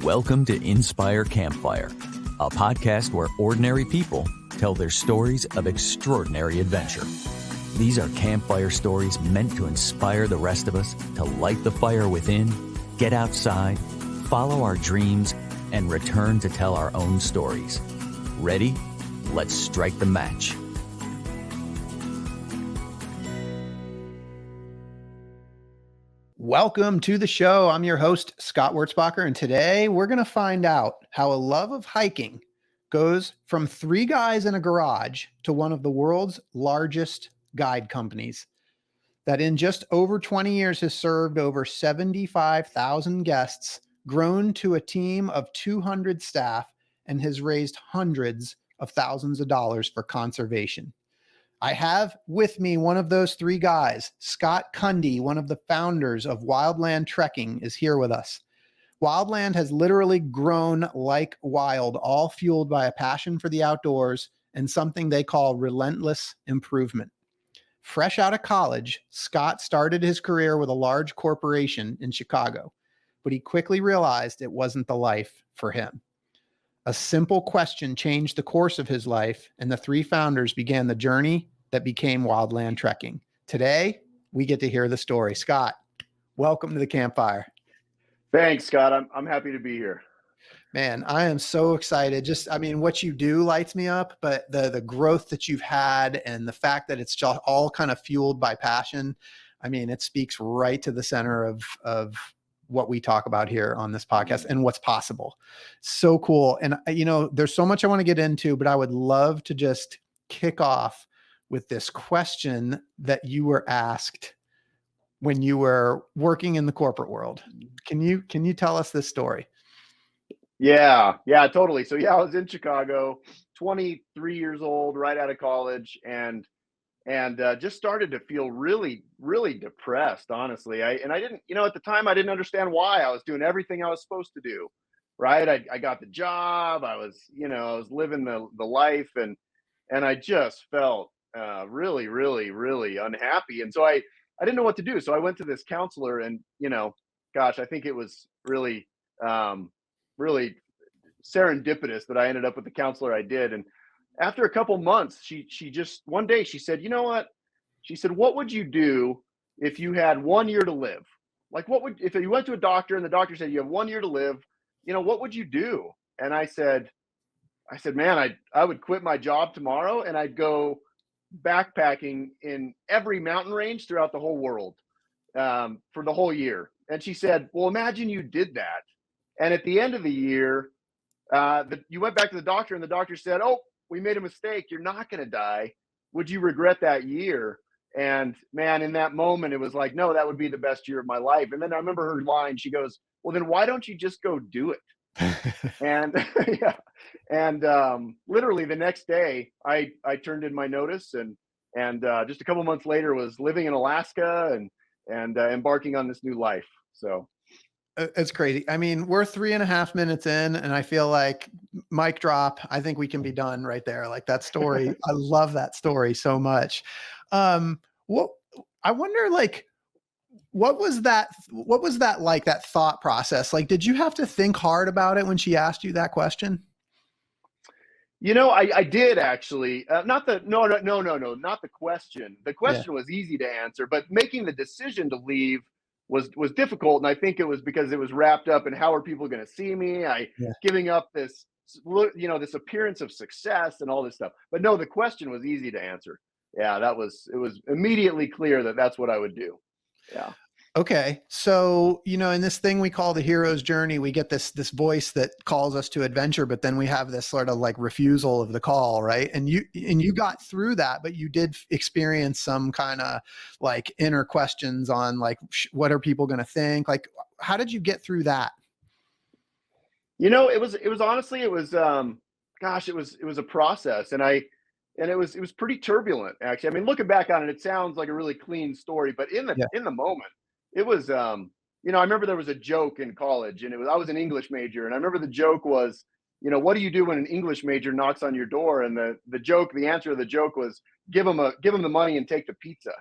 Welcome to Inspire Campfire, a podcast where ordinary people tell their stories of extraordinary adventure. These are campfire stories meant to inspire the rest of us to light the fire within, get outside, follow our dreams, and return to tell our own stories. Ready? Let's strike the match. Welcome to the show. I'm your host, Scott Wurtzbacher, and today we're going to find out how a love of hiking goes from three guys in a garage to one of the world's largest guide companies that in just over 20 years has served over 75,000 guests, grown to a team of 200 staff, and has raised hundreds of thousands of dollars for conservation. I have with me one of those three guys. Scott Cundy, one of the founders of Wildland Trekking, is here with us. Wildland has literally grown like wild, all fueled by a passion for the outdoors and something they call relentless improvement. Fresh out of college, Scott started his career with a large corporation in Chicago, but he quickly realized it wasn't the life for him. A simple question changed the course of his life, and the three founders began the journey that became Wildland Trekking. Today, we get to hear the story. Scott, welcome to the campfire. Thanks, Scott. I'm happy to be here. Man, I am so excited. What you do lights me up, but the growth that you've had and the fact that it's just all kind of fueled by passion, it speaks right to the center of what we talk about here on this podcast and what's possible. So cool. And, there's so much I want to get into, but I would love to just kick off with this question that you were asked when you were working in the corporate world. Can you tell us this story? Yeah, totally. So I was in Chicago, 23 years old, right out of college, and just started to feel really, really depressed, honestly. I didn't, at the time, I didn't understand why. I was doing everything I was supposed to do, right? I got the job. I was living the life, and I just felt really, really, really unhappy. And so I didn't know what to do. So I went to this counselor, and I think it was really, really serendipitous that I ended up with the counselor I did. And after a couple months, she just one day she said, "You know what?" She said, "What would you do if you had 1 year to live? Like, if you went to a doctor and the doctor said you have 1 year to live, what would you do?" And I said, "Man, I would quit my job tomorrow and I'd go backpacking in every mountain range throughout the whole world for the whole year." And she said, "Well, imagine you did that. And at the end of the year, you went back to the doctor and the doctor said, 'Oh, we made a mistake. You're not going to die. Would you regret that year?'" And man, in that moment, it was like, no, that would be the best year of my life. And then I remember her line. She goes, "Well, then why don't you just go do it?" And yeah. And literally the next day I turned in my notice and just a couple months later was living in Alaska and embarking on this new life. So it's crazy. We're 3.5 minutes in and I feel like mic drop. I think we can be done right there. Like that story. I love that story so much. What I wonder, like, what was that like, that thought process? Like, did you have to think hard about it when she asked you that question? I did actually. Not the question. The question was easy to answer, but making the decision to leave was difficult. And I think it was because it was wrapped up in how are people going to see me? Giving up this, this appearance of success and all this stuff. But no, the question was easy to answer. Yeah, it was immediately clear that that's what I would do. Yeah. Okay. So, in this thing we call the hero's journey, we get this voice that calls us to adventure, but then we have this sort of like refusal of the call, right? And you got through that, but you did experience some kind of like inner questions on like, what are people going to think? Like, how did you get through that? It was honestly, it was a process, and it was pretty turbulent, actually. Looking back on it, it sounds like a really clean story, but in the moment, it was, I remember there was a joke in college, and I was an English major, and I remember the joke was, what do you do when an English major knocks on your door? And the answer to the joke was, give them the money and take the pizza.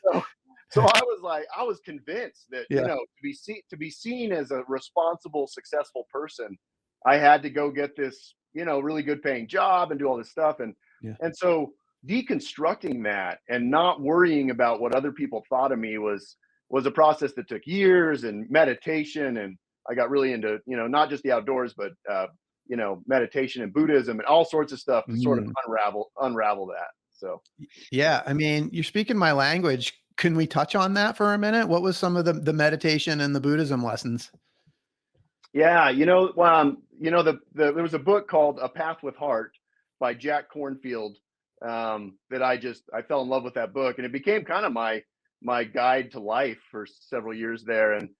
So So I was convinced that, Yeah. to be seen as a responsible, successful person, I had to go get this, really good paying job and do all this stuff. Yeah. And so deconstructing that and not worrying about what other people thought of me was a process that took years and meditation. And I got really into, not just the outdoors, but meditation and Buddhism and all sorts of stuff to sort of Mm. unravel that. So Yeah. I mean, you're speaking my language. Can we touch on that for a minute? What was some of the meditation and the Buddhism lessons? yeah, there was a book called A Path with Heart by Jack Cornfield, that I fell in love with that book, and it became kind of my guide to life for several years there. And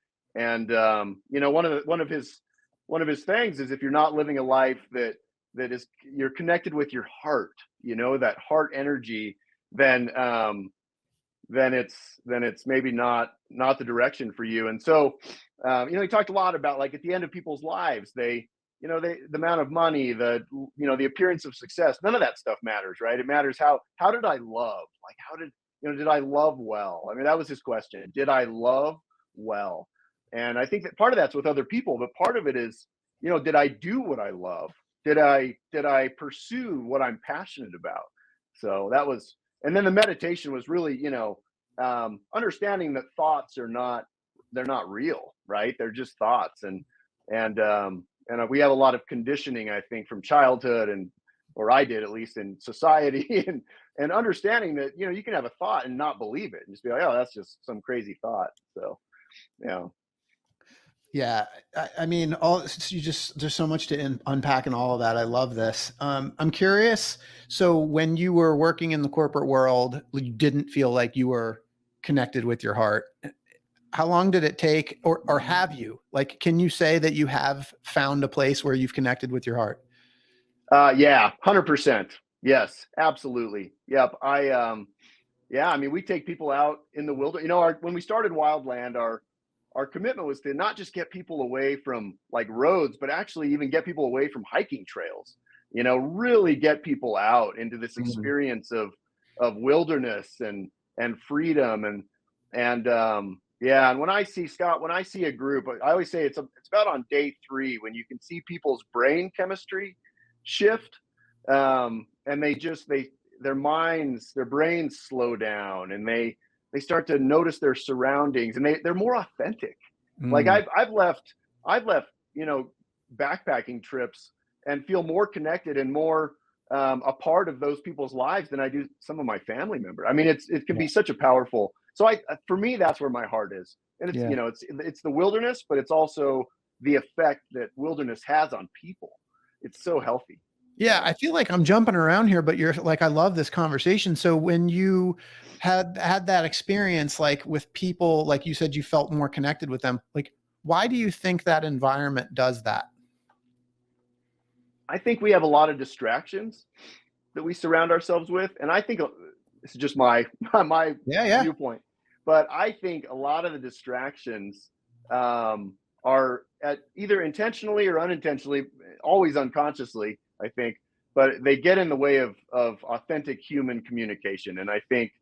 one of his things is, if you're not living a life that is, you're connected with your heart, that heart energy, then then it's maybe not the direction for you. And so, he talked a lot about, like, at the end of people's lives, the amount of money, the appearance of success, none of that stuff matters, right? It matters how did I love? Like, did I love well? I mean, that was his question. Did I love well? And I think that part of that's with other people, but part of it is, did I do what I love? Did I pursue what I'm passionate about? So that was, and then the meditation was really, understanding that thoughts they're not real, right? They're just thoughts. And we have a lot of conditioning, I think, from childhood, or I did, at least, in society, and understanding that, you can have a thought and not believe it and just be like, oh, that's just some crazy thought. So, yeah. Yeah, I mean, there's so much to unpack in all of that. I love this. I'm curious. So when you were working in the corporate world, you didn't feel like you were connected with your heart. How long did it take, or have you? Like, can you say that you have found a place where you've connected with your heart? Yeah, 100%. Yes, absolutely. Yep. Yeah, I mean, we take people out in the wilderness. When we started Wildland, our commitment was to not just get people away from, like, roads, but actually even get people away from hiking trails. Really get people out into this Mm. experience of wilderness and freedom. And yeah, and when I see, Scott, when I see a group, I always say it's about on day 3 when you can see people's brain chemistry shift, and their minds, their brains slow down, and they start to notice their surroundings, and they're more authentic. Like, Mm. I've left, backpacking trips and feel more connected and more, a part of those people's lives than I do some of my family member. I mean, it can Yeah. be such a powerful. So for me, that's where my heart is, and it's, Yeah. it's the wilderness, but it's also the effect that wilderness has on people. It's so healthy. Yeah, Yeah. I feel like I'm jumping around here, but you're like, I love this conversation. So when you had that experience, like, with people, like you said, you felt more connected with them. Like, why do you think that environment does that? I think we have a lot of distractions that we surround ourselves with, and I think, this is just my my Yeah, yeah. viewpoint, but I think a lot of the distractions, are either intentionally or unintentionally, always unconsciously, I think, but they get in the way of authentic human communication. And I think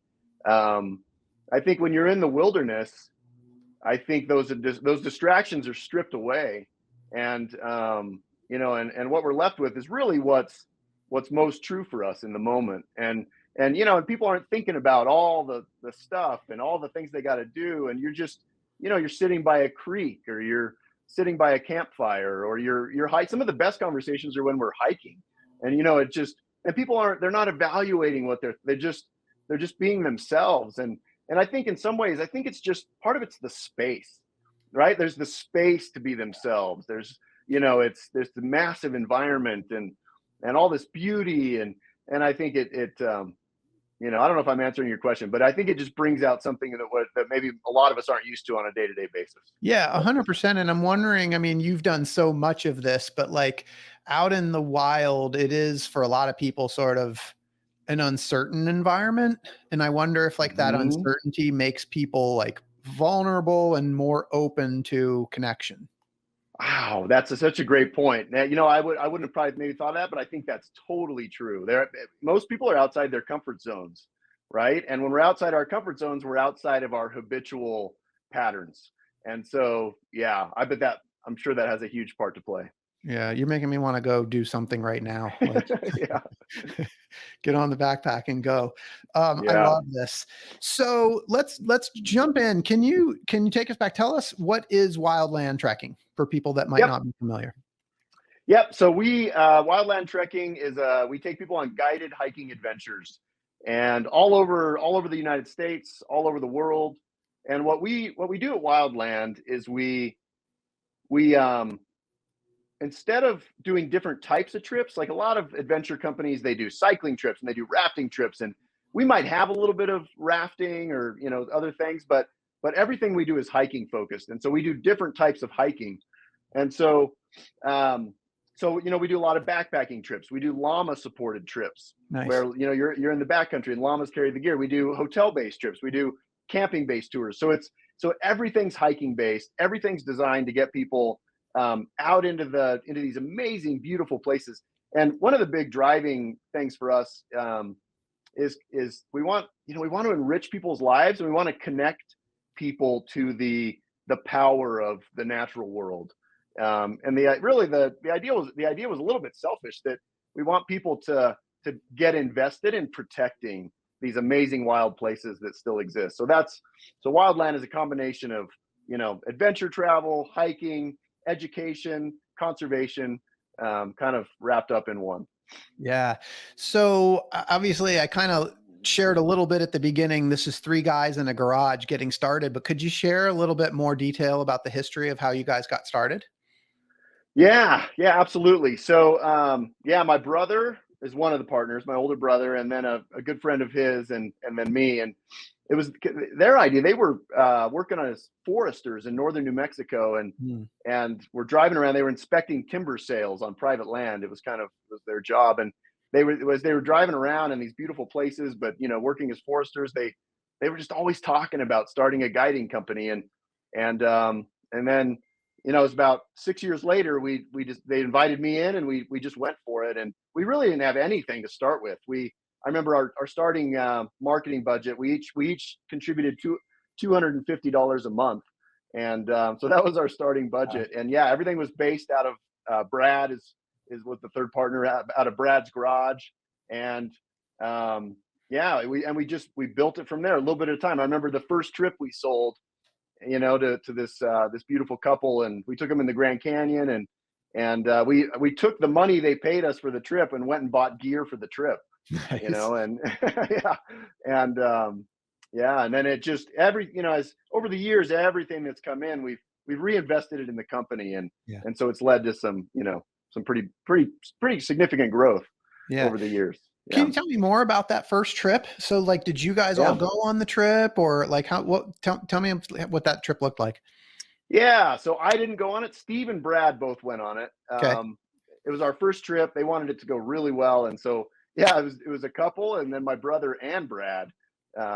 when you're in the wilderness, I think those distractions are stripped away, and what we're left with is really what's most true for us in the moment. And people aren't thinking about all the stuff and all the things they got to do, and you're just, you're sitting by a creek, or you're sitting by a campfire, or you're hiking. Some of the best conversations are when we're hiking, and it just, and people they're not evaluating what they're just being themselves. And I think in some ways, I think it's just part of it's the space, right? There's the space to be themselves. There's the massive environment and all this beauty. And I think I don't know if I'm answering your question, but I think it just brings out something that maybe a lot of us aren't used to on a day-to-day basis. Yeah, So, 100%. And I'm wondering, I mean, you've done so much of this, but like, out in the wild, it is for a lot of people sort of an uncertain environment. And I wonder if, like, that mhm. uncertainty makes people, like, vulnerable and more open to connection. Wow, that's such a great point. Now, I wouldn't have probably maybe thought of that, but I think that's totally true. Most people are outside their comfort zones, right? And when we're outside our comfort zones, we're outside of our habitual patterns. And so, yeah, I'm sure that has a huge part to play. Yeah, you're making me want to go do something right now. Like Yeah, get on the backpack and go. I yeah. love this. So let's jump in. Can you take us back? Tell us, what is Wildland Trekking for people that might Yep. not be familiar? Yep. So Wildland Trekking is we take people on guided hiking adventures, and all over the United States, all over the world. And what we do at Wildland is we instead of doing different types of trips, like a lot of adventure companies, they do cycling trips and they do rafting trips, and we might have a little bit of rafting or other things, but everything we do is hiking focused, and so we do different types of hiking. And um, we do a lot of backpacking trips. We do llama supported trips Nice. where you're in the backcountry and llamas carry the gear. We do hotel based trips. We do camping based tours. So everything's hiking based. Everything's designed to get people out into these amazing, beautiful places. And one of the big driving things for us is we want to enrich people's lives, and we want to connect people to the power of the natural world. And the idea was a little bit selfish, that we want people to get invested in protecting these amazing wild places that still exist. So Wildland is a combination of adventure travel, hiking, education, conservation, kind of wrapped up in one. Yeah. So obviously I kind of shared a little bit at the beginning. This is three guys in a garage getting started, but could you share a little bit more detail about the history of how you guys got started? Yeah, yeah, absolutely. So, my brother is one of the partners, my older brother, and then a good friend of his, and then me. And it was their idea. They were working on as foresters in northern New Mexico, Hmm. and we're driving around. They were inspecting timber sales on private land. It was their job, and they were driving around in these beautiful places, but working as foresters, they were just always talking about starting a guiding company, and then it was about 6 years later, they invited me in, and we just went for it. And we really didn't have anything to start with. I remember our starting marketing budget. We each contributed $250 a month, and so that was our starting Wow. budget. And yeah, everything was based out of Brad is with the third partner, out of Brad's garage. And we built it from there, a little bit at a time. I remember the first trip we sold, to this beautiful couple, and we took them in the Grand Canyon, and we took the money they paid us for the trip and went and bought gear for the trip, Nice. and yeah, and then it just as over the years, everything that's come in, we've reinvested it in the company, Yeah. and so it's led to some pretty significant growth Yeah. over the years. Can Yeah, you tell me more about that first trip? So like, did you guys all yeah. go on the trip, or like tell me what that trip looked like? Yeah, so I didn't go on it. Steve and Brad both went on it. Okay. It was our first trip. They wanted it to go really well, and so yeah, it was a couple, and then my brother and Brad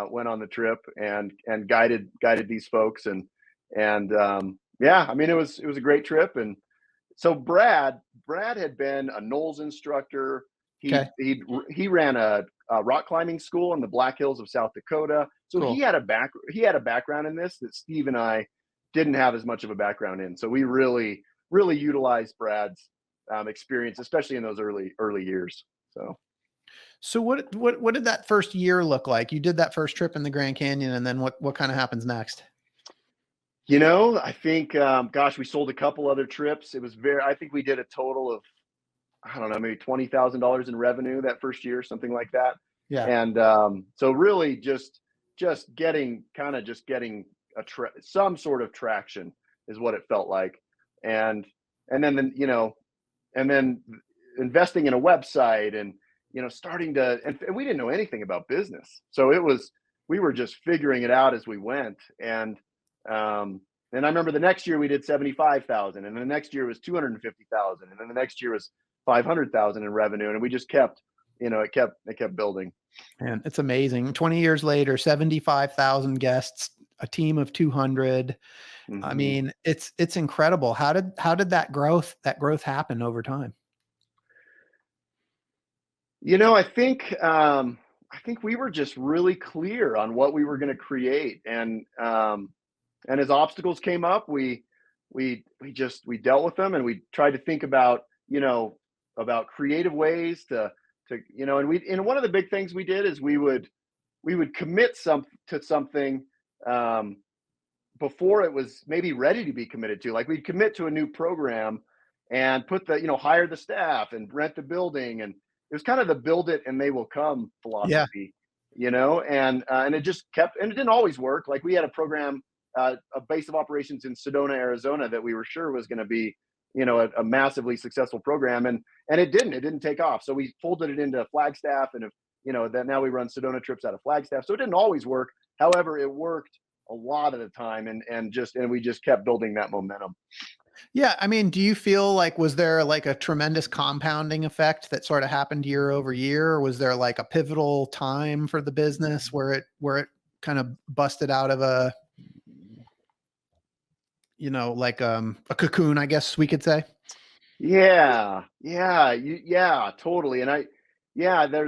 went on the trip and guided these folks, and yeah, I mean it was a great trip. And so Brad had been a Knowles instructor. Okay. He ran a rock climbing school in the Black Hills of South Dakota. So Cool. he had a background in this that Steve and I didn't have as much of a background in. So we really utilized Brad's experience, especially in those early years. So So what did that first year look like? You did that first trip in the Grand Canyon, and then what kind of happens next? I think gosh, we sold a couple other trips. I think we did a total of, I don't know, maybe $20,000 in revenue that first year, something like that. Yeah. And so really just getting some sort of traction is what it felt like. And and then and then investing in a website, and starting to, and we didn't know anything about business. So we were just figuring it out as we went. And I remember the next year we did 75,000, and the next year was 250,000, and then the next year was 500,000 in revenue, and we just kept, it kept building. And it's amazing. 20 years later, 75,000 guests, a team of 200. I Hmm. mean, it's incredible. How did that growth happen over time? I think I think we were just really clear on what we were going to create, and as obstacles came up, we dealt with them, and we tried to think about, about creative ways and one of the big things we did is we would commit to something, um, before it was maybe ready to be committed to. Like, we'd commit to a new program and hire the staff and rent the building, and it was kind of the build it and they will come Yeah. philosophy, and it just kept, and it didn't always work. Like, we had a program, a base of operations in Sedona, Arizona, that we were sure was going to be, a massively successful program, and it didn't take off. So we folded it into Flagstaff, and that now we run Sedona trips out of Flagstaff. So it didn't always work. However, it worked a lot of the time, and we just kept building that momentum. Yeah. I mean, do you feel like, was there like a tremendous compounding effect that sort of happened year over year? Or was there like a pivotal time for the business where it kind of busted out of like a cocoon, I guess we could say? Yeah, totally. Yeah, there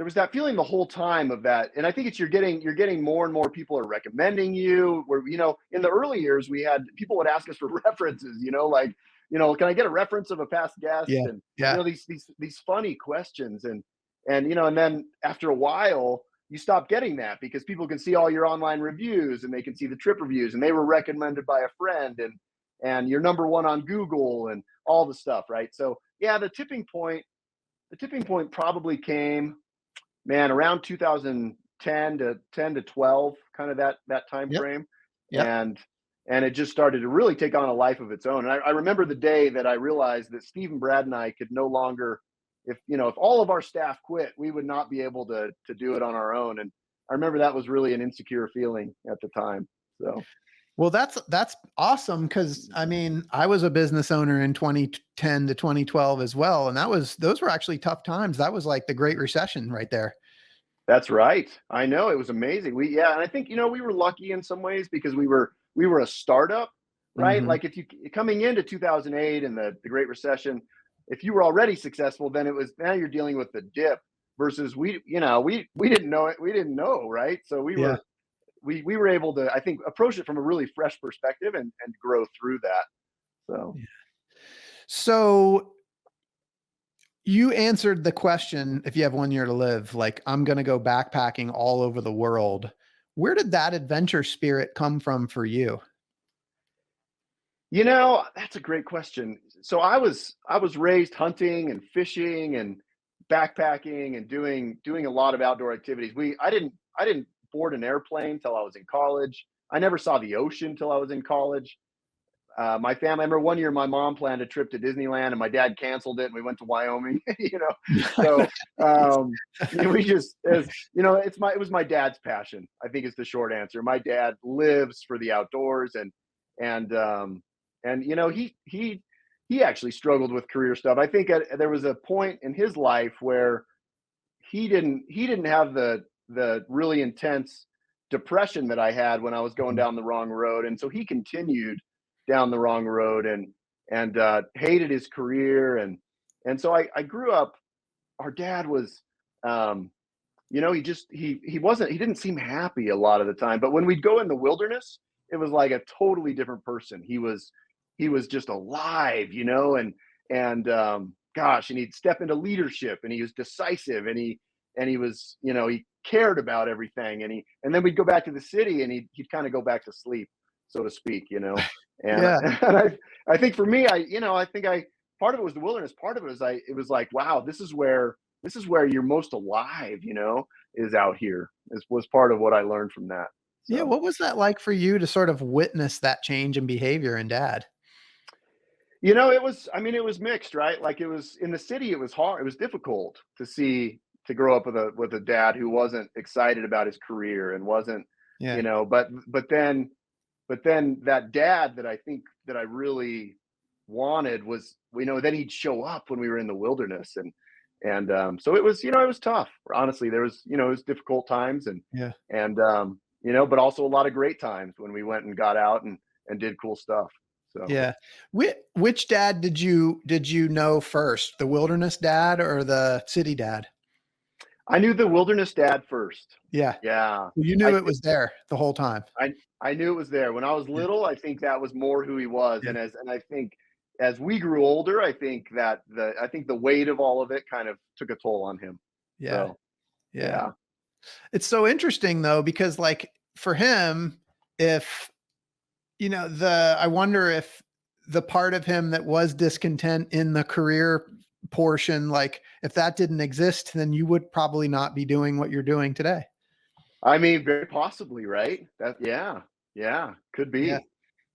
was that feeling the whole time of that, and I think it's you're getting more and more people are recommending you. Where, in the early years, we had people would ask us for references, like, can I get a reference of a past guest, Yeah. and Yeah. these funny questions, and then after a while you stop getting that because people can see all your online reviews and they can see the trip reviews and they were recommended by a friend, and you're number one on Google and all the stuff, right? So yeah, the tipping point probably came, man, around 2010 to 10 to 12, kind of that time Yep. frame, Yep. and it just started to really take on a life of its own. And I remember the day that I realized that Steve and Brad and I could no longer, if all of our staff quit, we would not be able to do it on our own. And I remember that was really an insecure feeling at the time. So Well, that's awesome, because I mean, I was a business owner in 2010 to 2012 as well, and those were actually tough times. That was like the Great Recession right there. that's right. I know, it was amazing. And I think, we were lucky in some ways because we were a startup, right? Hmm. Like, if you coming into 2008 and the Great Recession, if you were already successful, then it was, now you're dealing with the dip versus we didn't know it. We didn't know, right? So Yeah. we were able to, I think, approach it from a really fresh perspective and grow through that. So So you answered the question, if you have 1 year to live, like, I'm going to go backpacking all over the world. Where did that adventure spirit come from for you? That's a great question. So I was raised hunting and fishing and backpacking and doing a lot of outdoor activities. I didn't board an airplane till I was in college. I never saw the ocean till I was in college. My family, I remember one year my mom planned a trip to Disneyland and my dad canceled it and we went to Wyoming. So we just, as it was my dad's passion, I think, is the short answer. My dad lives for the outdoors, and he actually struggled with career stuff. I think there was a point in his life where he didn't have the really intense depression that I had when I was going down the wrong road, and so he continued down the wrong road, and hated his career, and so I grew up. Our dad was, he didn't seem happy a lot of the time. But when we'd go in the wilderness, it was like a totally different person. He was just alive, and gosh, and he'd step into leadership, and he was decisive, and he was, he cared about everything, and then we'd go back to the city, and he'd kind of go back to sleep, so to speak, and, Yeah. and I think for me, I think part of it was the wilderness. Part of it was it was like, wow, this is where you're most alive, is out here. Was part of what I learned from that. Yeah. So, What was that like for you to sort of witness that change in behavior in dad? it was mixed, right? Like, it was in the city, it was hard. It was difficult to grow up with a dad who wasn't excited about his career and wasn't, Yeah. but then that dad that I think that I really wanted was, then he'd show up when we were in the wilderness, so it was tough. Honestly, there was, it was difficult times, Yeah. but also a lot of great times when we went and got out and did cool stuff. So, Yeah. Which dad did you know first, the wilderness dad or the city dad? I knew the Wilderness Dad first. Yeah. Yeah. You I knew it think was there the whole time. I knew it was there. When I was Yeah. little, I think that was more who he was. Yeah. And I think as we grew older, I think that the weight of all of it kind of took a toll on him. Yeah. So Yeah. yeah. It's so interesting though, because like for him, if I wonder if the part of him that was discontent in the career portion, like if that didn't exist, then you would probably not be doing what you're doing today. I mean, very possibly, right? That yeah. Yeah, could Yeah. be.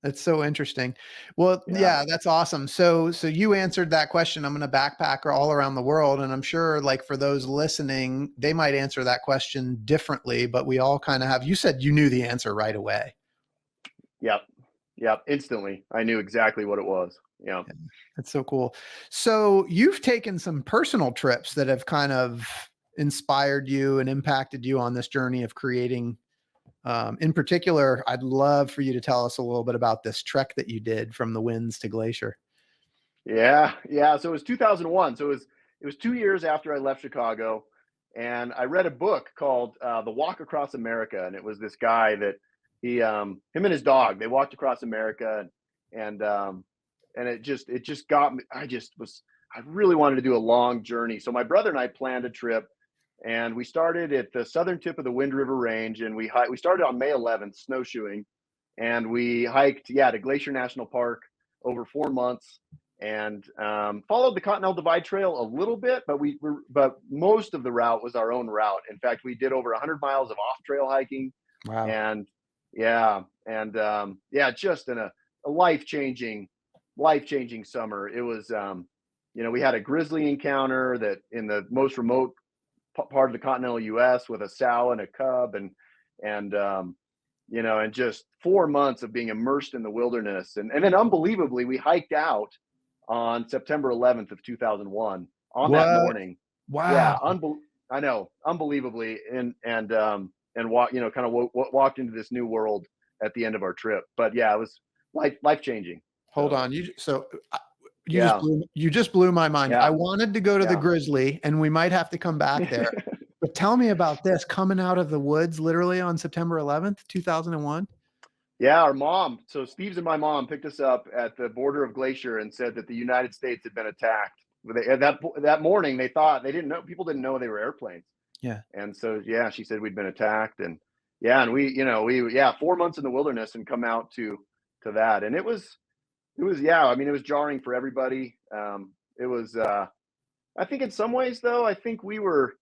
That's so interesting. Well, Yeah. yeah, that's awesome. So you answered that question. I'm going to backpack all around the world, and I'm sure, like for those listening, they might answer that question differently. But we all kind of have. You said you knew the answer right away. Yep. Yep. Instantly. I knew exactly what it was. Yeah. Yeah, that's so cool. So you've taken some personal trips that have kind of inspired you and impacted you on this journey of creating. In particular, I'd love for you to tell us a little bit about this trek that you did from the winds to Glacier. Yeah. Yeah. So it was 2001. So it was 2 years after I left Chicago, and I read a book called The Walk Across America, and it was this guy that him and his dog, they walked across America, and it just got me. I really wanted to do a long journey. So my brother and I planned a trip, and we started at the southern tip of the Wind River Range, and we started on May 11th snowshoeing, and we hiked to Glacier National Park over 4 months, and followed the Continental Divide Trail a little bit, but most of the route was our own route. In fact, we did over 100 miles of off trail hiking, Wow. and yeah, just a life changing summer. It was we had a grizzly encounter that in the most remote part of the continental U.S. with a sow and a cub, and just 4 months of being immersed in the wilderness, and then unbelievably we hiked out on September 11th of 2001 on that What? morning. Wow. Yeah, I know, unbelievably, and walked into this new world at the end of our trip. But yeah, it was life changing. Hold So on. yeah, You just blew my mind. I yeah, wanted to go to the yeah. Grizzly, and we might have to come back there. But tell me about this coming out of the woods literally on September 11th, 2001. Yeah, our mom. So Steve's and my mom picked us up at the border of Glacier and said that the United States had been attacked. That morning, they didn't know, people didn't know they were airplanes. Yeah. And so yeah, she said we'd been attacked, and yeah, and we 4 months in the wilderness and come out to that, and it was yeah. I mean, it was jarring for everybody. It was. I think in some ways, though, I think we were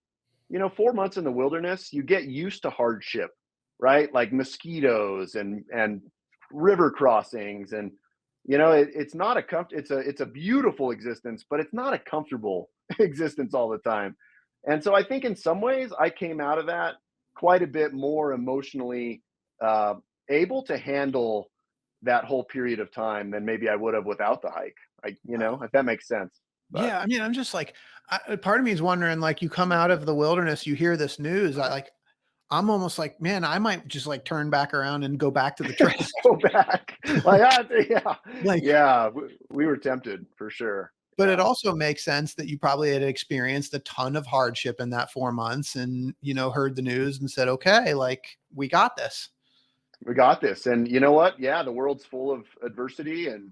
4 months in the wilderness. You get used to hardship, right? Like mosquitoes and river crossings, and it's not it's a beautiful existence, but it's not a comfortable existence all the time. And so I think in some ways I came out of that quite a bit more emotionally uh, able to handle that whole period of time than maybe I would have without the hike. If that makes sense. But Yeah, I mean, I'm just like, part of me is wondering, like, you come out of the wilderness, you hear this news, I'm almost like, man, I might just like turn back around and go back to the trail. go back, like yeah, Like, yeah, we were tempted for sure. but it Yeah. also makes sense that you probably had experienced a ton of hardship in that 4 months and, heard the news and said, okay, like we got this. We got this, and you know what? Yeah, the world's full of adversity, and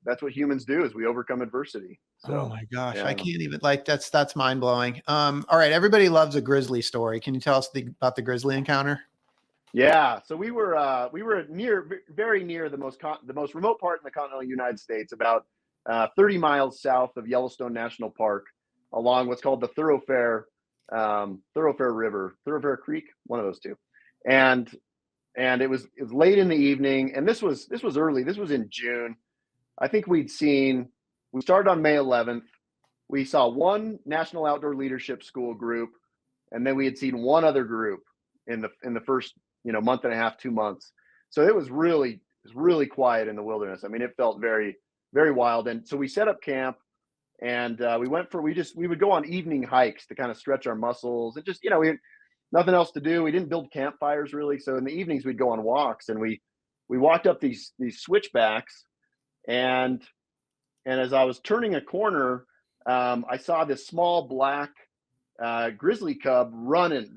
that's what humans do is we overcome adversity. Oh So my gosh. I yeah. can't even like that's mind blowing. All right. Everybody loves a grizzly story. Can you tell us about the grizzly encounter? Yeah, so we were very near the most remote part in the continental United States, about 30 miles south of Yellowstone National Park, along what's called the Thoroughfare Creek, one of those two, and it was late in the evening, and this was early. This was in June. I think we started on May 11th. We saw one National Outdoor Leadership School group, and then we had seen one other group in the first month and a half, 2 months. So it was really quiet in the wilderness. I mean, it felt very very wild. And so we set up camp, and we would go on evening hikes to kind of stretch our muscles, and just we had nothing else to do. We didn't build campfires really, so in the evenings we'd go on walks, and we walked up these switchbacks, and as I was turning a corner, I saw this small black grizzly cub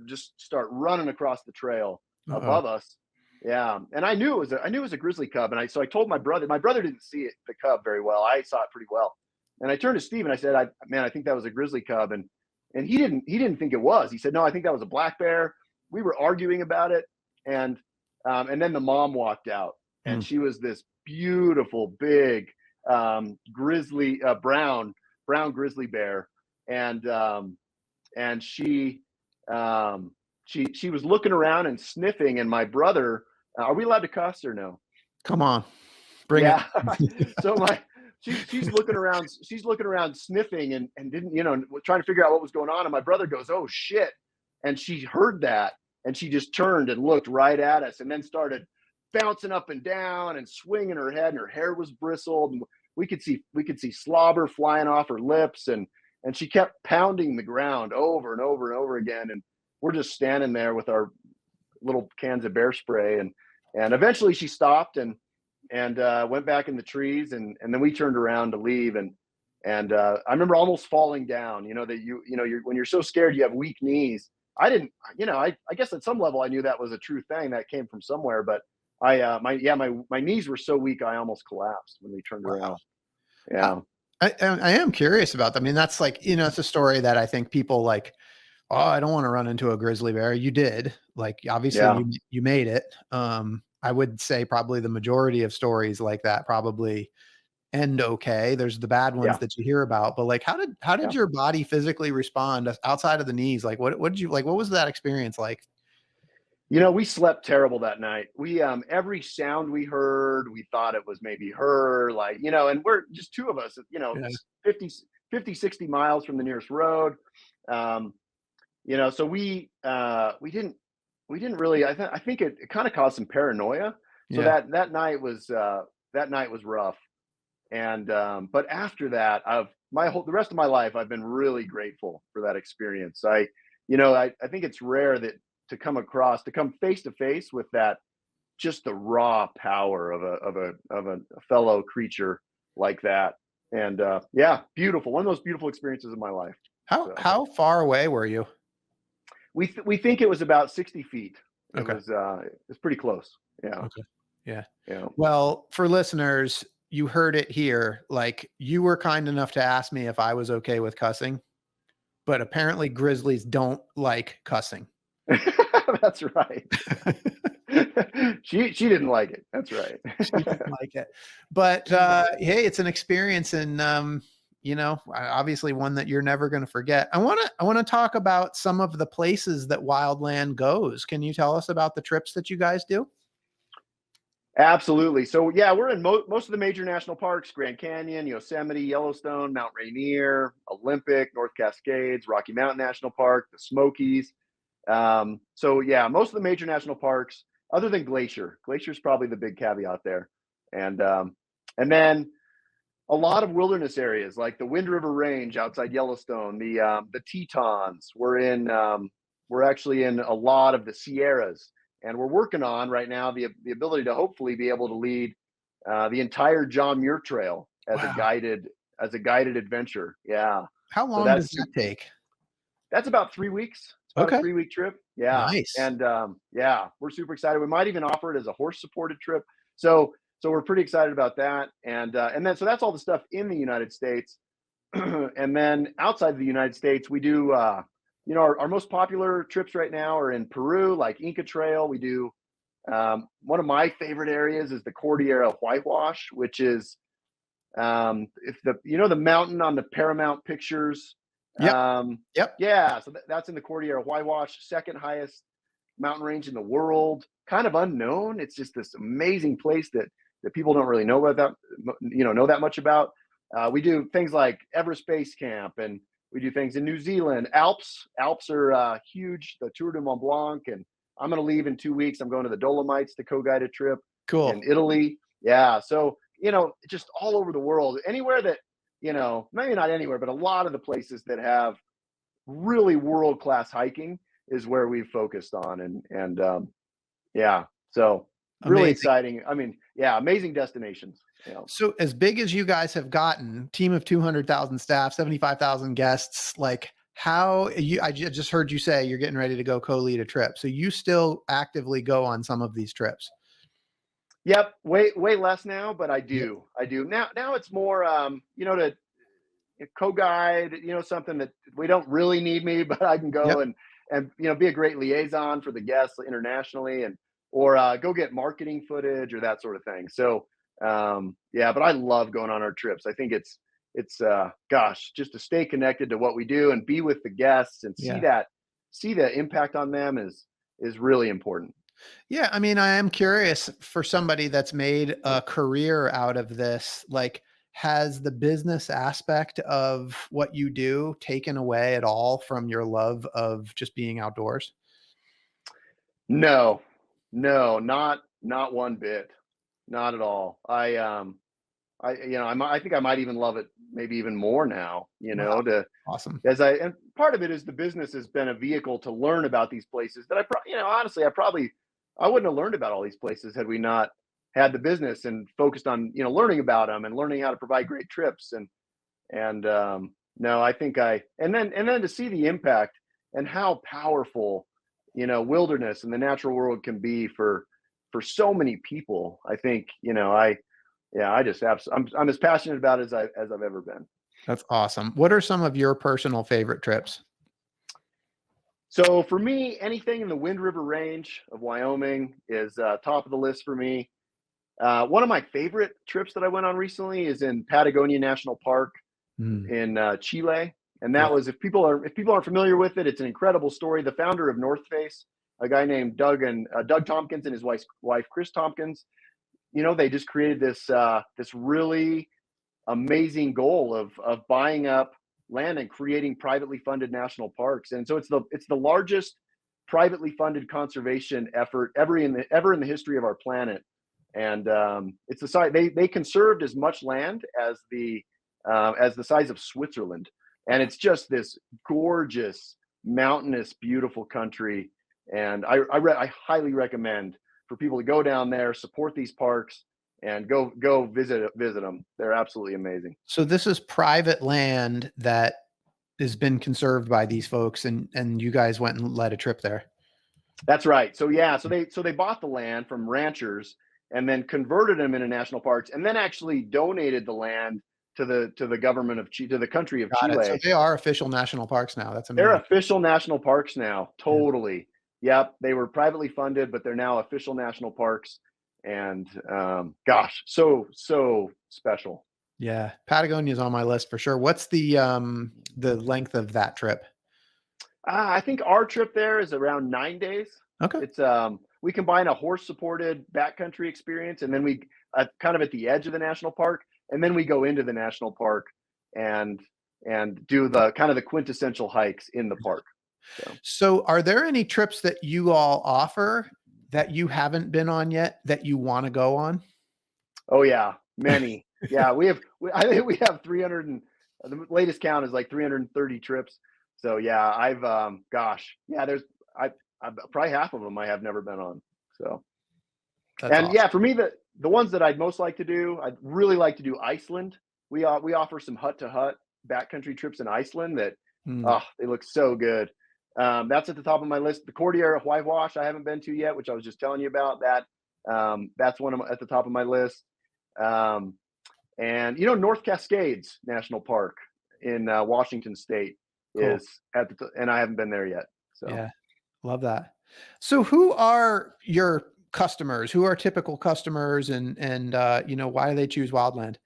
just start running across the trail Uh-oh. above us. Yeah, and I knew it was a grizzly cub, and so I told my brother. My brother didn't see the cub very well. I saw it pretty well, and I turned to Steve and I said, I think that was a grizzly cub," and he didn't think it was. He said, "No, I think that was a black bear." We were arguing about it, and then the mom walked out, and she was this beautiful big grizzly brown grizzly bear, and she she was looking around and sniffing, and my brother, are we allowed to cuss or no? Come on, bring Yeah. it. So she's looking around sniffing and didn't, trying to figure out what was going on. And my brother goes, "Oh shit." And she heard that and she just turned and looked right at us and then started bouncing up and down and swinging her head, and her hair was bristled, and we could see slobber flying off her lips, and she kept pounding the ground over and over and over again. And we're just standing there with our little cans of bear spray, and eventually she stopped and went back in the trees, and then we turned around to leave, and I remember almost falling down. You're when you're so scared, you have weak knees. I didn't, I guess at some level I knew that was a true thing that came from somewhere, but my knees were so weak I almost collapsed when we turned around. Yeah. I am curious about that. I mean, that's like, it's a story that I think people like, oh, I don't want to run into a grizzly bear. You did, like, obviously you made it. I would say probably the majority of stories like that probably end okay. There's the bad ones that you hear about, but like, how did your body physically respond outside of the knees? Like, what did you like? What was that experience like? We slept terrible that night. We every sound we heard, we thought it was maybe her, like, and we're just two of us, 50, 60 miles from the nearest road. So we didn't really, I think it kind of caused some paranoia. So that night was rough. And but after that, the rest of my life I've been really grateful for that experience. I think it's rare to come face to face with that, just the raw power of a fellow creature like that. And beautiful. One of those beautiful experiences of my life. How far away were you? We think it was about 60 feet. Okay. It's pretty close. Yeah. Okay. Yeah. Yeah. Well, for listeners, you heard it here. Like, you were kind enough to ask me if I was okay with cussing, but apparently grizzlies don't like cussing. That's right. She didn't like it. That's right. She didn't like it. But hey, it's an experience, and obviously one that you're never going to forget. I want to talk about some of the places that Wildland goes. Can you tell us about the trips that you guys do? Absolutely. So yeah, we're in most of the major national parks: Grand Canyon, Yosemite, Yellowstone, Mount Rainier, Olympic, North Cascades, Rocky Mountain National Park, the Smokies. So yeah, most of the major national parks, other than Glacier. Glacier is probably the big caveat there. And then a lot of wilderness areas like the Wind River Range outside Yellowstone, the Tetons. We're actually in a lot of the Sierras, and we're working on right now the ability to hopefully be able to lead the entire John Muir Trail as a guided adventure. Yeah. How long does that take? That's about 3 weeks. It's about a 3-week trip. Yeah. Nice. And we're super excited. We might even offer it as a horse supported trip. So we're pretty excited about that. And then so that's all the stuff in the United States. And then outside of the United States, we do our most popular trips right now are in Peru, like Inca Trail. We do one of my favorite areas is the Cordillera Whitewash, which is the mountain on the Paramount Pictures. Yep. Yeah. So that's in the Cordillera Whitewash, second highest mountain range in the world. Kind of unknown. It's just this amazing place that people don't really know about know that much about. We do things like Everest Base Camp, and we do things in New Zealand. Alps are huge. The Tour de Mont Blanc, and I'm going to leave in 2 weeks. I'm going to the Dolomites to co-guide a trip. Cool. In Italy. Yeah. So just all over the world, anywhere that maybe not anywhere, but a lot of the places that have really world-class hiking is where we've focused on. And so really amazing. Exciting. I mean, amazing destinations. So as big as you guys have gotten, team of 200,000 staff, 75,000 guests, like, just heard you say you're getting ready to go co-lead a trip. So you still actively go on some of these trips. Yep, way less now, but I Yep. do. I do. Now it's more to co-guide, something that we don't really need me, but I can Yep. go and be a great liaison for the guests internationally, and or go get marketing footage or that sort of thing. So yeah, but I love going on our trips. I think it's gosh, just to stay connected to what we do and be with the guests and Yeah. see the impact on them is really important. Yeah, I mean, I am curious for somebody that's made a career out of this, like, has the business aspect of what you do taken away at all from your love of just being outdoors? No, no, not one bit, not at all. I think I might even love it maybe even more now, Wow, to awesome. and part of it is the business has been a vehicle to learn about these places that honestly, I wouldn't have learned about all these places had we not had the business and focused on, learning about them and learning how to provide great trips. And no, I think and then to see the impact and how powerful, wilderness and the natural world can be for so many people. I think, yeah, I'm as passionate about it as I've ever been. That's awesome. What are some of your personal favorite trips? So for me, anything in the Wind River Range of Wyoming is top of the list for me. One of my favorite trips that I went on recently is in Patagonia National Park Mm, in Chile, and yeah, that was if people aren't familiar with it, it's an incredible story. The founder of North Face, a guy named Doug Tompkins and his wife Chris Tompkins, they just created this really amazing goal of buying up land and creating privately funded national parks. And so it's the largest privately funded conservation effort ever in the history of our planet. And it's the size they conserved as much land as the size of Switzerland, and it's just this gorgeous, mountainous, beautiful country. And I highly recommend for people to go down there, support these parks, and go visit them. They're absolutely amazing. so this is private land that has been conserved by these folks, and you guys went and led a trip there. That's right. So yeah, so they bought the land from ranchers and then converted them into national parks, and then actually donated the land to the government of to the country of Got it. So Chile. they are official national parks now. That's They're amazing. official national parks now. Yeah. Totally. Yep. They were privately funded, but they're now official national parks. And gosh, so special. Yeah. Patagonia is on my list for sure. What's the length of that trip? I think our trip there is around 9 days. Okay. It's we combine a horse supported backcountry experience, and then we kind of at the edge of the national park, and then we go into the national park and do the kind of the quintessential hikes in the park. So So are there any trips that you all offer that you haven't been on yet that you want to go on? oh yeah, many. Yeah, I think we have 300 and the latest count is like 330 trips. So yeah, I've gosh, yeah, I probably half of them I have never been on. So That's and yeah, awesome. for me the ones that I'd most like to do, I'd really like to do Iceland. We offer some hut to hut backcountry trips in Iceland that Hmm. oh, they look so good. That's at the top of my list. The Cordillera Whitewash I haven't been to yet, which I was just telling you about. That's at the top of my list. Um, and North Cascades National Park in Washington State Cool. is and I haven't been there yet. So Yeah. Love that. So who are your customers? Who are typical customers, and why do they choose Wildland?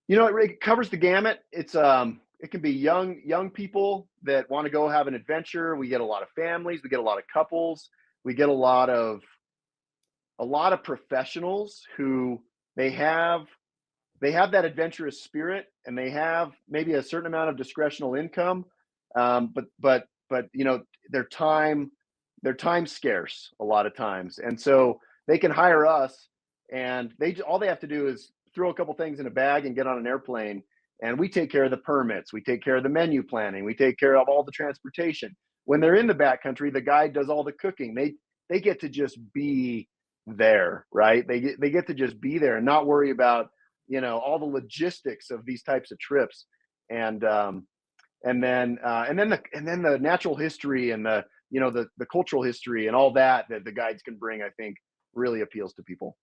it covers the gamut. It can be young people that want to go have an adventure. We get a lot of families. We get a lot of couples. We get a lot of professionals who they have they have that adventurous spirit, and they have maybe a certain amount of discretional income, but their time scarce a lot of times, and so they can hire us, and all they have to do is throw a couple things in a bag and get on an airplane, and we take care of the permits, we take care of the menu planning, we take care of all the transportation. When they're in the backcountry, the guide does all the cooking. They get to just be there, right? They get to just be there and not worry about all the logistics of these types of trips. And and then the natural history and the cultural history and all that the guides can bring, I think really appeals to people.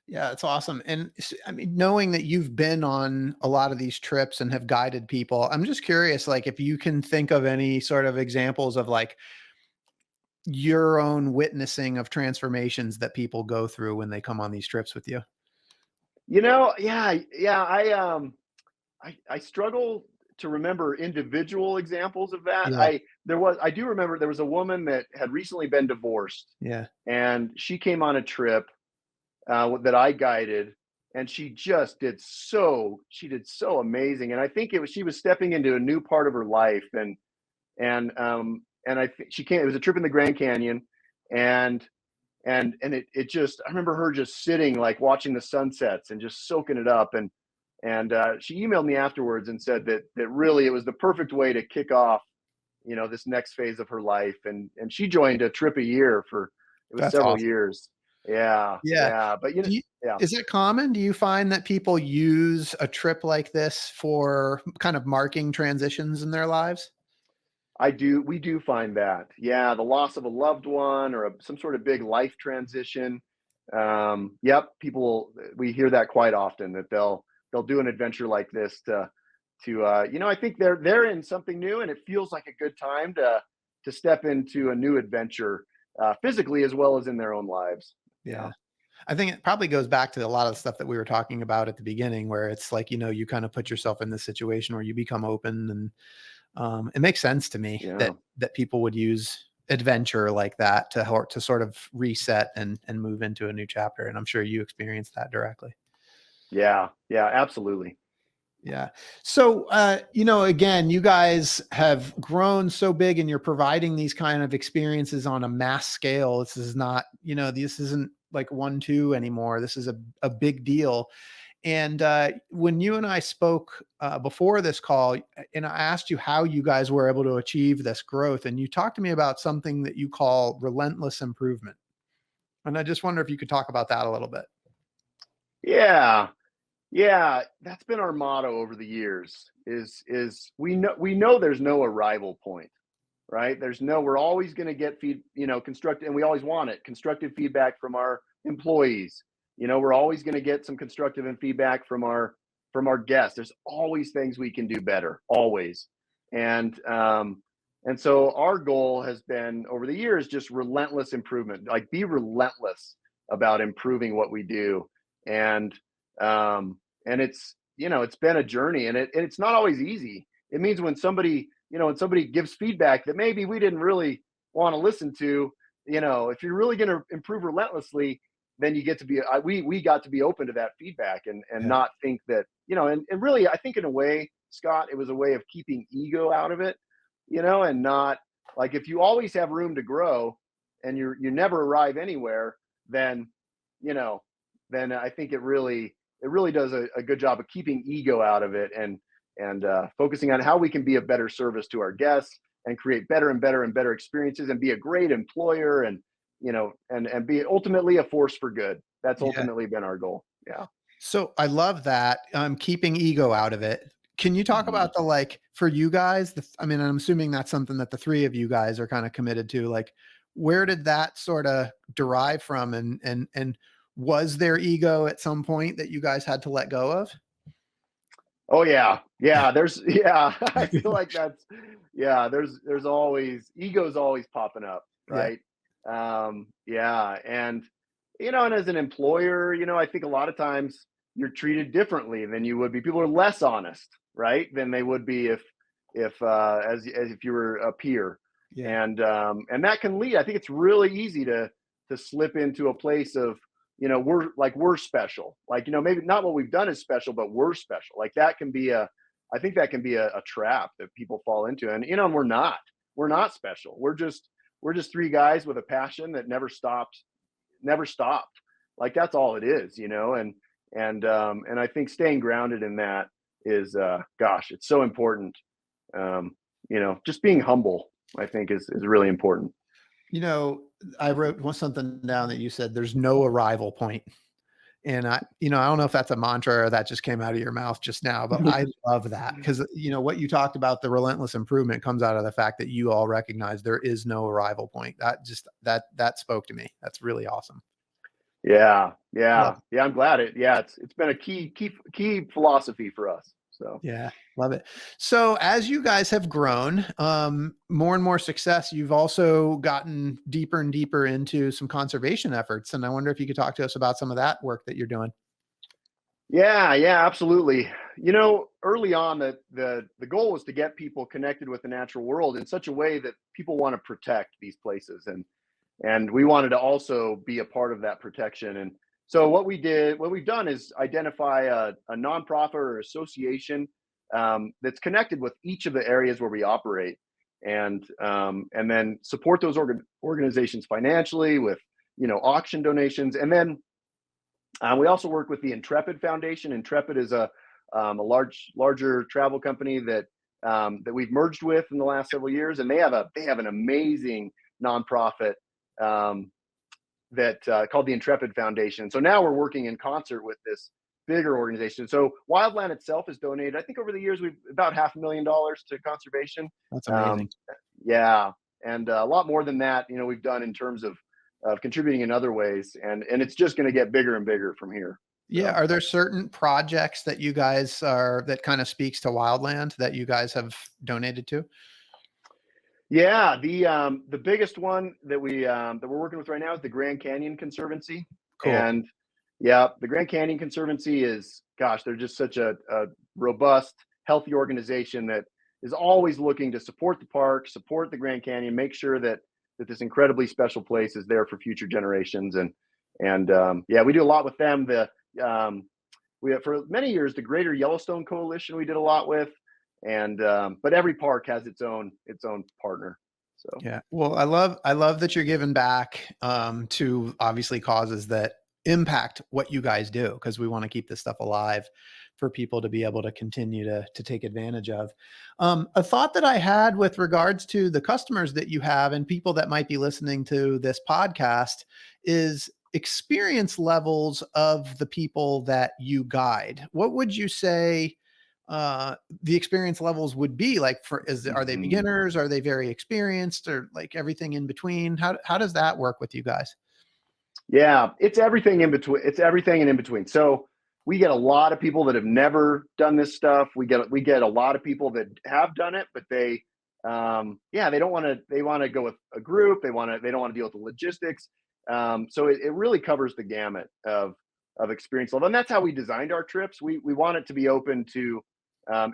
Yeah, it's awesome. And I mean, knowing that you've been on a lot of these trips and have guided people, I'm just curious, like, if you can think of any sort of examples of like your own witnessing of transformations that people go through when they come on these trips with you. Yeah, I struggle to remember individual examples of that. Yeah. I do remember there was a woman that had recently been divorced, Yeah. and she came on a trip that I guided, and she did so amazing. And I think she was stepping into a new part of her life, and I think she came. It was a trip in the Grand Canyon, and it just I remember her just sitting like watching the sunsets and just soaking it up. And she emailed me afterwards and said that really it was the perfect way to kick off this next phase of her life. And she joined a trip a year for it was That's several awesome. years. Yeah, Yeah. yeah, but Do you, yeah. is it common? Do you find that people use a trip like this for kind of marking transitions in their lives? We do find that. Yeah, the loss of a loved one or some sort of big life transition. Yep, we hear that quite often that they'll do an adventure like this to I think they're in something new, and it feels like a good time to step into a new adventure, physically as well as in their own lives. Yeah. Yeah. I think it probably goes back to a lot of the stuff that we were talking about at the beginning, where it's like, you kind of put yourself in this situation where you become open, and it makes sense to me Yeah. that people would use adventure like that to sort of reset and move into a new chapter. And I'm sure you experienced that directly. Yeah. Yeah. Absolutely. Yeah. So, again, you guys have grown so big and you're providing these kind of experiences on a mass scale. This is not, this isn't like 1-2 anymore. This is a big deal. And when you and I spoke before this call, and I asked you how you guys were able to achieve this growth, and you talked to me about something that you call relentless improvement. And I just wonder if you could talk about that a little bit. Yeah. Yeah, that's been our motto over the years is we know there's no arrival point, right? We're always going to get constructive, and we always want it, constructive feedback from our employees. We're always going to get some constructive and feedback from our guests. There's always things we can do better, always. And so our goal has been over the years just relentless improvement, like be relentless about improving what we do. And um and it's been a journey, and it's not always easy. It means when somebody gives feedback that maybe we didn't really want to listen to, if you're really going to improve relentlessly, then you get to be we got to be open to that feedback, and Yeah. not think that, and really I think in a way, Scott, it was a way of keeping ego out of it, and not like, if you always have room to grow and you never arrive anywhere, then you know then I think it really does a good job of keeping ego out of it, and focusing on how we can be a better service to our guests and create better and better and better experiences and be a great employer, and be ultimately a force for good. That's Yeah. ultimately been our goal. Yeah. So I love that. Keeping ego out of it. Can you talk Mhm. about for you guys, I mean, I'm assuming that's something that the three of you guys are kind of committed to. Like, where did that sort of derive from? And was there ego at some point that you guys had to let go of? Oh yeah, yeah. Yeah. I feel like there's always ego's always popping up, Yeah. right? Yeah, and as an employer, I think a lot of times you're treated differently than you would be. People are less honest, right, than they would be as if you were a peer, Yeah. and that can lead. I think it's really easy to slip into a place of, we're special, like, maybe not what we've done is special, but we're special. Like, I think that can be a trap that people fall into, and we're not special. We're just three guys with a passion that never stopped. Like, that's all it is, and I think staying grounded in that is, gosh, it's so important. Just being humble, I think, is really important. You know, I wrote something down that you said there's no arrival point. And I don't know if that's a mantra or that just came out of your mouth just now, but I love that because, what you talked about, the relentless improvement comes out of the fact that you all recognize there is no arrival point. That spoke to me. That's really awesome. Yeah, Love yeah, yeah. I'm glad it's been a key philosophy for us. So Yeah, love it. So as you guys have grown, more and more success, you've also gotten deeper and deeper into some conservation efforts. And I wonder if you could talk to us about some of that work that you're doing. yeah, yeah, absolutely. Early on, the goal was to get people connected with the natural world in such a way that people want to protect these places, and we wanted to also be a part of that protection. And so what we've done is identify a nonprofit or association that's connected with each of the areas where we operate, and then support those organizations financially with auction donations. And then we also work with the Intrepid Foundation. Intrepid is a larger travel company that we've merged with in the last several years, and they have an amazing nonprofit um, that called the Intrepid Foundation. So now we're working in concert with this bigger organization. So Wildland itself has donated, I think over the years, we've about $500,000 to conservation. That's Um, amazing. yeah, and a lot more than that, we've done in terms of contributing in other ways, and it's just going to get bigger and bigger from here. Yeah. So Are there certain projects that you guys that kind of speaks to Wildland that you guys have donated to? yeah, the biggest one that we're working with right now is the Grand Canyon Conservancy. Cool. And yeah, the Grand Canyon Conservancy is, gosh, they're just such a robust, healthy organization that is always looking to support the park, support the Grand Canyon, make sure that this incredibly special place is there for future generations. And yeah, we do a lot with them. We have, for many years, the Greater Yellowstone Coalition we did a lot with, and but every park has its own partner. So Yeah. Well, I love that you're giving back to obviously causes that impact what you guys do because we want to keep this stuff alive for people to be able to continue to take advantage of. A thought that I had with regards to the customers that you have and people that might be listening to this podcast is experience levels of the people that you guide. What would you say the experience levels would be like are they mhm. beginners? Are they very experienced or like everything in between? How does that work with you guys? Yeah, it's everything in between. It's everything and in between. So we get a lot of people that have never done this stuff. We get a lot of people that have done it, but yeah, they don't want to. They want to go with a group. They don't want to deal with the logistics. So it really covers the gamut of experience level, and that's how we designed our trips. We want it to be open to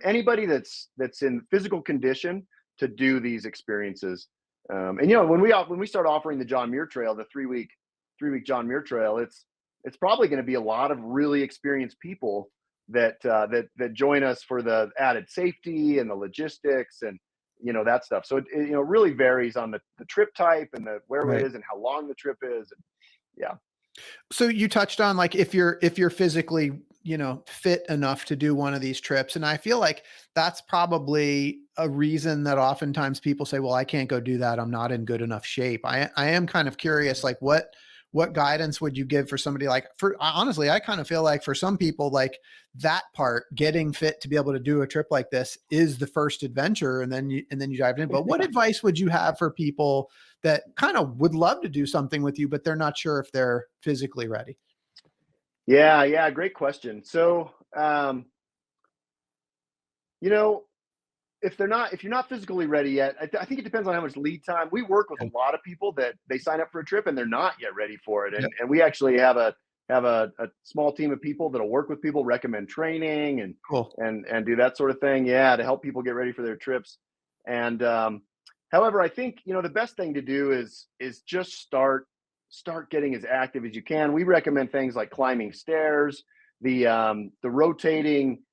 anybody that's in physical condition to do these experiences. And when we start offering the John Muir Trail, the three week John Muir Trail, it's probably going to be a lot of really experienced people that join us for the added safety and the logistics and that stuff. So it really varies on the trip type and the where it Right. is and how long the trip is. And yeah, So you touched on like if you're physically, fit enough to do one of these trips. And I feel like that's probably a reason that oftentimes people say, well, I can't go do that. I'm not in good enough shape. I am kind of curious, like what guidance would you give for somebody like honestly, I kind of feel like for some people, like that part, getting fit to be able to do a trip like this is the first adventure. And then you dive in. But what advice would you have for people that kind of would love to do something with you, but they're not sure if they're physically ready? yeah, yeah. Great question. So you know, if you're not physically ready yet, I think it depends on how much lead time. We work with a Okay. lot of people that they sign up for a trip and they're not yet ready for it, and Yep. and we actually have a small team of people that'll work with people, recommend training, and Cool. and do that sort of thing. Yeah, to help people get ready for their trips. And however, I think the best thing to do is just start getting as active as you can. We recommend things like climbing stairs, the rotating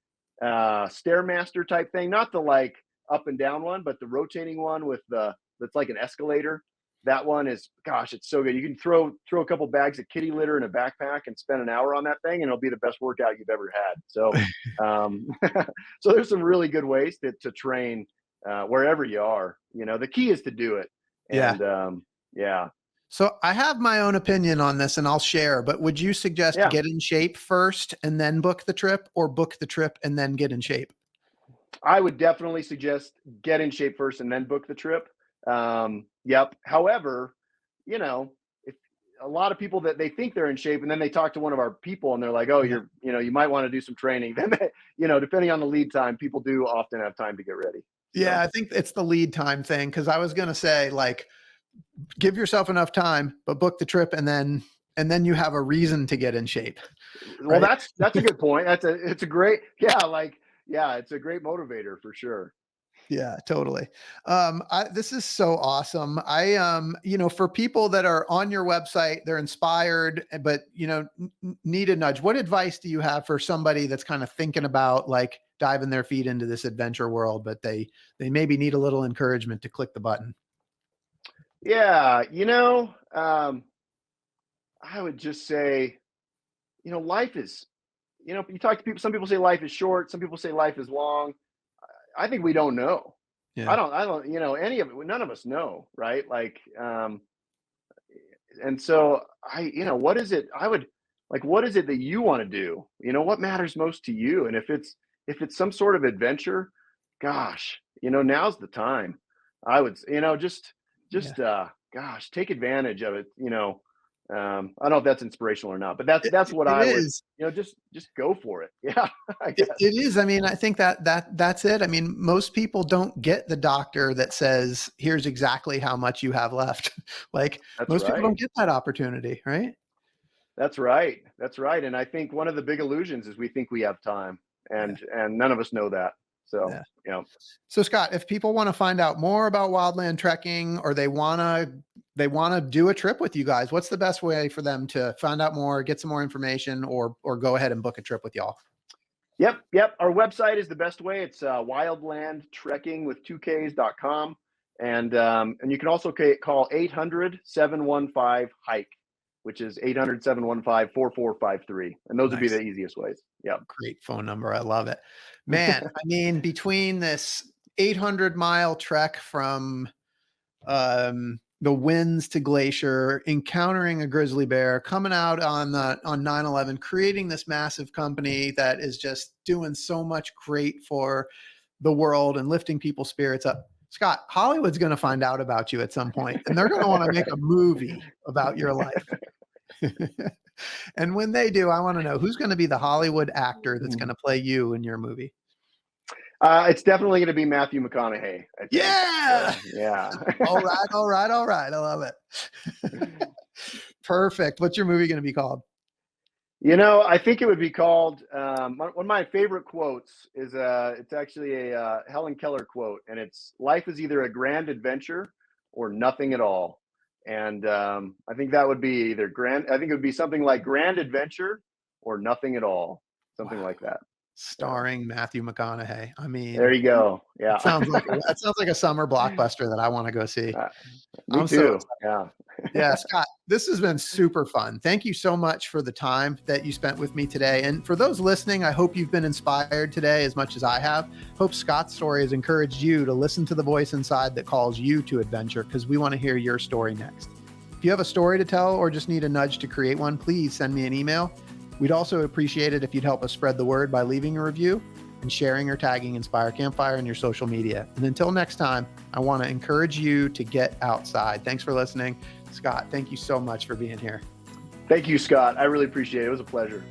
stairmaster type thing, not the like up and down one, but the rotating one with that's like an escalator. That one is, gosh, it's so good. You can throw a couple bags of kitty litter in a backpack and spend an hour on that thing, and it'll be the best workout you've ever had. So, so there's some really good ways to train wherever you are. The key is to do it, Yeah. and yeah, So I have my own opinion on this and I'll share, but would you suggest Yeah. get in shape first and then book the trip, or book the trip and then get in shape? I would definitely suggest get in shape first and then book the trip. Yep. However, you know, if a lot of people that they think they're in shape and then they talk to one of our people and they're like, oh, Yeah. you might want to do some training. Then, depending on the lead time, people do often have time to get ready. Yeah, So, I think it's the lead time thing. Cause I was going to say, like, give yourself enough time, but book the trip and then you have a reason to get in shape. well, Right. that's a good point. It's a great, it's a great motivator for sure. Yeah, totally. This is so awesome. For people that are on your website, they're inspired, but need a nudge. What advice do you have for somebody that's kind of thinking about like diving their feet into this adventure world, but they maybe need a little encouragement to click the button? Yeah. I would just say, life is, you talk to people, some people say life is short, some people say life is long. I think we don't know. Yeah. I don't, any of it, none of us know, right? Like, and so what is it? What is it that you want to do? What matters most to you? And if it's some sort of adventure, gosh, now's the time. I would, Yeah. gosh, take advantage of it. I don't know if that's inspirational or not, but that's what It I would, is. just go for it. Yeah, I It, guess. it is. I mean, I think that's it. I mean, most people don't get the doctor that says, here's exactly how much you have left. Like That's most people right. don't get that opportunity, right? That's right. That's right. And I think one of the big illusions is we think we have time, Yeah. and none of us know that. So, Yeah. So Scott, if people want to find out more about Wildland Trekking, or they want to do a trip with you guys, what's the best way for them to find out more, get some more information, or go ahead and book a trip with y'all? Yep. Our website is the best way. It's Wildland Trekking with 2Ks.com. And you can also call 800-715-HIKE, which is 800-715-4453. And those would be Nice. the easiest ways. Yep. Great phone number. I love it. Man, I mean, between this 800-mile trek from the winds to Glacier, encountering a grizzly bear, coming out on 9/11, creating this massive company that is just doing so much great for the world and lifting people's spirits up. Scott, Hollywood's going to find out about you at some point, and they're going to want to make a movie about your life. And when they do, I want to know who's going to be the Hollywood actor that's going to play you in your movie. It's definitely going to be Matthew McConaughey, I think. Yeah. So, yeah. All right. I love it. Perfect. What's your movie going to be called? I think it would be called, one of my favorite quotes is, it's actually a Helen Keller quote, and it's, life is either a grand adventure or nothing at all. And I think that would be I think it would be something like grand adventure or nothing at all, something Wow. like that. Starring Matthew McConaughey. I There mean, you go. Yeah. that sounds like a summer blockbuster that I want to go see. Me I'm so too. excited. Yeah. Yeah, Scott, this has been super fun. Thank you so much for the time that you spent with me today. And for those listening, I hope you've been inspired today as much as I have. Hope Scott's story has encouraged you to listen to the voice inside that calls you to adventure, because we want to hear your story next. If you have a story to tell or just need a nudge to create one, please send me an email. We'd also appreciate it if you'd help us spread the word by leaving a review and sharing or tagging Inspire Campfire in your social media. And until next time, I want to encourage you to get outside. Thanks for listening. Scott, thank you so much for being here. Thank you, Scott. I really appreciate it. It was a pleasure.